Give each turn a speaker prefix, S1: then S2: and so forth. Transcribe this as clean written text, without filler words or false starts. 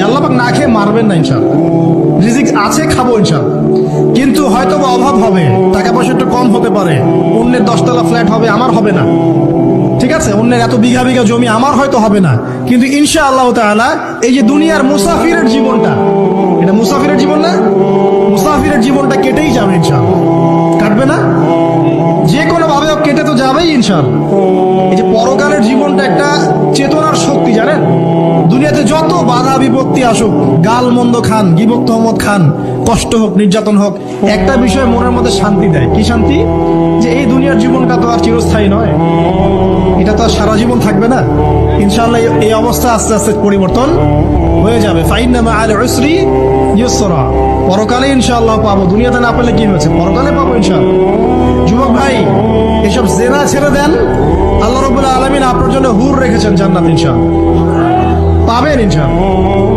S1: আল্লাহ পাক না খেয়ে মারবেন না ইনশাআল্লাহ। রিজিক আছে, খাবো ইনশাআল্লাহ। কিন্তু হয়তো বা অভাব হবে, টাকা পয়সা একটু কম হতে পারে, অন্যের 10 তলা ফ্ল্যাট হবে, আমার হবে না। ঠিক আছে, অন্যের এত বিঘা বিঘা জমি আমার হয়তো হবে না, কিন্তু ইনশাআল্লাহ তাআলা এই যে দুনিয়ার মুসাফিরের জীবনটা, এটা মুসাফিরের জীবন না? মুসাফিরের জীবনটা কেটেই যাবে ইনশাআল্লাহ। কাটবে না? যে কোনো ভাবে কেটে তো যাবেই ইনশাআল্লাহ। এই যে পরকালের জীবনটা একটা চেতনার শক্তি, জানেন? দুনিয়াতে যত বাধা বিপত্তি আসুক, গাল মন্দ খান, গীবত তহমত খান, কষ্ট হোক, নির্যাতন হোক, একটা বিষয় মনের মধ্যে শান্তি দেয়। কি শান্তি? যে এই দুনিয়ার জীবনটা তো আর চিরস্থায়ী নয়, এটা তো আর সারা জীবন থাকবে না। ইনশাআল্লাহ এই অবস্থা আস্তে আস্তে পরিবর্তন হয়ে যাবে। ফাইন্না মাআল উসরি ইউসরা, পরকালে ইনশাআল্লাহ পাবো। দুনিয়াতে না পেলে কি হয়েছে, পরকালে পাবো ইনশাআল্লাহ। যুবক ভাই, এসব জেনা ছেড়ে দেন, আল্লাহ রাব্বুল আলামিন আপনার জন্য হুর রেখেছেন জান্নাত, ইনশাআল্লাহ পাবেন ইনশাআল্লাহ।